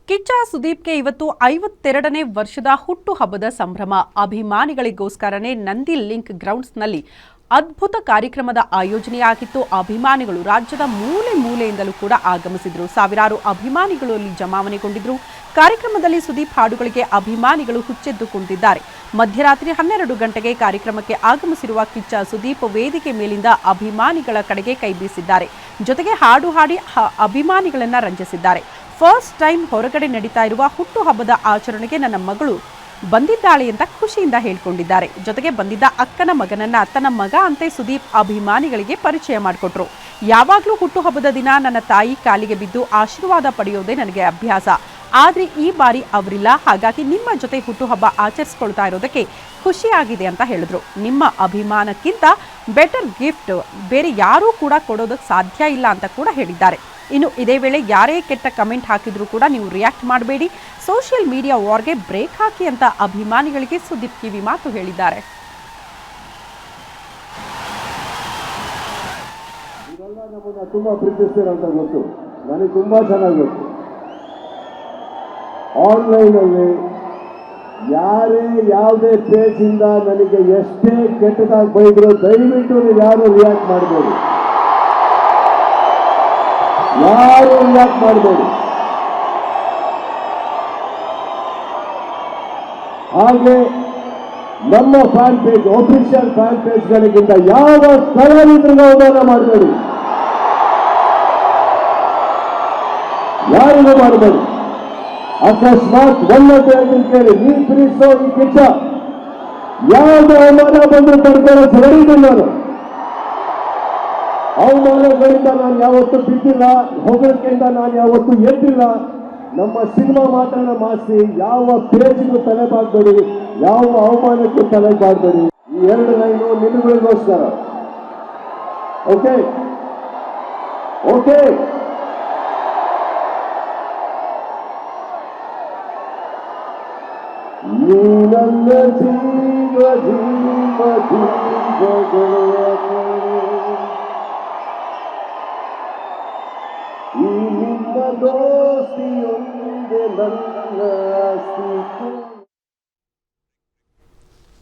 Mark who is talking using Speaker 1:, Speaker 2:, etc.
Speaker 1: ಕಿಚ್ಚ ಸುದೀಪ್ಗೆ ಇವತ್ತು 52ನೇ ವರ್ಷದ ಹುಟ್ಟುಹಬ್ಬದ ಸಂಭ್ರಮ. ಅಭಿಮಾನಿಗಳಿಗೋಸ್ಕರನೇ ನಂದಿ ಲಿಂಕ್ ಗ್ರೌಂಡ್ಸ್ನಲ್ಲಿ ಅದ್ಭುತ ಕಾರ್ಯಕ್ರಮದ ಆಯೋಜನೆಯಾಗಿತ್ತು. ಅಭಿಮಾನಿಗಳು ರಾಜ್ಯದ ಮೂಲೆ ಮೂಲೆಯಿಂದಲೂ ಕೂಡ ಆಗಮಿಸಿದ್ರು. ಸಾವಿರಾರು ಅಭಿಮಾನಿಗಳು ಅಲ್ಲಿ ಜಮಾವಣೆಗೊಂಡಿದ್ರು. ಕಾರ್ಯಕ್ರಮದಲ್ಲಿ ಸುದೀಪ್ ಹಾಡುಗಳಿಗೆ ಅಭಿಮಾನಿಗಳು ಹುಚ್ಚೆದ್ದು ಕುಣಿದಿದ್ದಾರೆ. ಮಧ್ಯರಾತ್ರಿ 12 ಗಂಟೆಗೆ ಕಾರ್ಯಕ್ರಮಕ್ಕೆ ಆಗಮಿಸಿರುವ ಕಿಚ್ಚ ಸುದೀಪ್ ವೇದಿಕೆ ಮೇಲಿಂದ ಅಭಿಮಾನಿಗಳ ಕಡೆಗೆ ಕೈ ಬೀಸಿದ್ದಾರೆ. ಜೊತೆಗೆ ಹಾಡು ಹಾಡಿ ಅಭಿಮಾನಿಗಳನ್ನ ರಂಜಿಸಿದ್ದಾರೆ. ಫಸ್ಟ್ ಟೈಮ್ ಹೊರಗಡೆ ನಡೀತಾ ಇರುವ ಹುಟ್ಟುಹಬ್ಬದ ಆಚರಣೆಗೆ ನನ್ನ ಮಗಳು ಬಂದಿದ್ದಾಳೆ ಅಂತ ಖುಷಿಯಿಂದ ಹೇಳ್ಕೊಂಡಿದ್ದಾರೆ. ಜೊತೆಗೆ ಬಂದಿದ್ದ ಅಕ್ಕನ ಮಗನನ್ನ ತನ್ನ ಮಗ ಅಂತೆ ಸುದೀಪ್ ಅಭಿಮಾನಿಗಳಿಗೆ ಪರಿಚಯ ಮಾಡಿಕೊಟ್ರು. ಯಾವಾಗಲೂ ಹುಟ್ಟುಹಬ್ಬದ ದಿನ ನನ್ನ ತಾಯಿ ಕಾಲಿಗೆ ಬಿದ್ದು ಆಶೀರ್ವಾದ ಪಡೆಯೋದೇ ನನಗೆ ಅಭ್ಯಾಸ. ಆದರೆ ಈ ಬಾರಿ ಅವರಿಲ್ಲ, ಹಾಗಾಗಿ ನಿಮ್ಮ ಜೊತೆ ಹುಟ್ಟುಹಬ್ಬ ಆಚರಿಸ್ಕೊಳ್ತಾ ಇರೋದಕ್ಕೆ ಖುಷಿಯಾಗಿದೆ ಅಂತ ಹೇಳಿದ್ರು. ನಿಮ್ಮ ಅಭಿಮಾನಕ್ಕಿಂತ ಬೆಟರ್ ಗಿಫ್ಟ್ ಬೇರೆ ಯಾರೂ ಕೂಡ ಕೊಡೋದಕ್ಕೆ ಸಾಧ್ಯ ಇಲ್ಲ ಅಂತ ಕೂಡ ಹೇಳಿದ್ದಾರೆ. ಇನ್ನು ಇದೇ ವೇಳೆ ಯಾರೇ ಕೆಟ್ಟ ಕಮೆಂಟ್ ಹಾಕಿದ್ರೂ ಕೂಡ ನೀವು ರಿಯಾಕ್ಟ್ ಮಾಡಬೇಡಿ, ಸೋಷಿಯಲ್ ಮೀಡಿಯಾ ವಾರ್ಗೆ ಬ್ರೇಕ್ ಹಾಕಿ ಅಂತ ಅಭಿಮಾನಿಗಳಿಗೆ ಸುದೀಪ್ ಕಿವಿ ಮಾತು ಹೇಳಿದ್ದಾರೆ.
Speaker 2: ತುಂಬಾ ಪ್ರೀತಿಸ್ತೀರ ಅಂತ ಗೊತ್ತು, ನನಗೆ ತುಂಬಾ ಚೆನ್ನಾಗಿ ಗೊತ್ತು. ಆನ್ಲೈನ್ ಅಲ್ಲಿ ಯಾರೇ ಯಾವುದೇ ಪೇಜ್ ಇಂದ ನನಗೆ ಎಷ್ಟೇ ಕೆಟ್ಟದಾಗಿ ಬೈದ್ರು ದಯವಿಟ್ಟು ನೀವು ಯಾರು ರಿಯಾಕ್ಟ್ ಮಾಡಬೇಡಿ, ಯಾರು ರಿಯಾಕ್ಟ್ ಮಾಡಬೇಡಿ. ಹಾಗೆ ನಮ್ಮ ಫ್ಯಾನ್ ಪೇಜ್, ಆಫಿಷಿಯಲ್ ಫ್ಯಾನ್ ಪೇಜ್ಗಳಿಗಿಂತ ಯಾವ ಕಲಾವಿದರಿಗೂ ಅವಮಾನ ಮಾಡಬೇಡಿ, ಯಾರಿಗೂ ಮಾಡಬೇಡಿ. ಅಕಸ್ಮಾತ್ ಒಳ್ಳೆದು ಹೇಳ್ತೀನಿ ಕೇಳಿ, ನೀರು ಪ್ರೀತಿಸೋ ಈ ಕಿಚ್ಚ ಯಾವ್ದು ಅವಮಾನ ಬಂದು ತಡ್ಕೊಳ್ಳೋ ಸರಿಯಿದ್ದೀನಿ ನಾನು. ಅವಮಾನಗಳಿಂದ ನಾನು ಯಾವತ್ತೂ ಬಿದ್ದಿಲ್ಲ, ಹೊಗಳಿಕೆಯಿಂದ ನಾನು ಯಾವತ್ತೂ ಎದ್ದಿಲ್ಲ. ನಮ್ಮ ಸಿನಿಮಾ ಮಾತ್ರನ ಮಾಸಿ ಯಾವ ಪೇಜಿಗೂ ತಲೆ ಬಾಗಬೇಡಿ, ಯಾವ ಅವಮಾನಕ್ಕೂ ತಲೆ ಬಾಗಬೇಡಿ. ಈ 2 ಲೈನು ನಿಮ್ಮಗಳಿಗೋಸ್ಕರ. ಓಕೆ ಓಕೆ ನೀ ನನ್ನ ಜೀವ ಜೀವ ಜೀವಗಳ ಈ ನಿಮ್ಮ ದೋಸ್ತಿಯೊಂದೇ ನನ್ನ ಆಸ್ತಿ.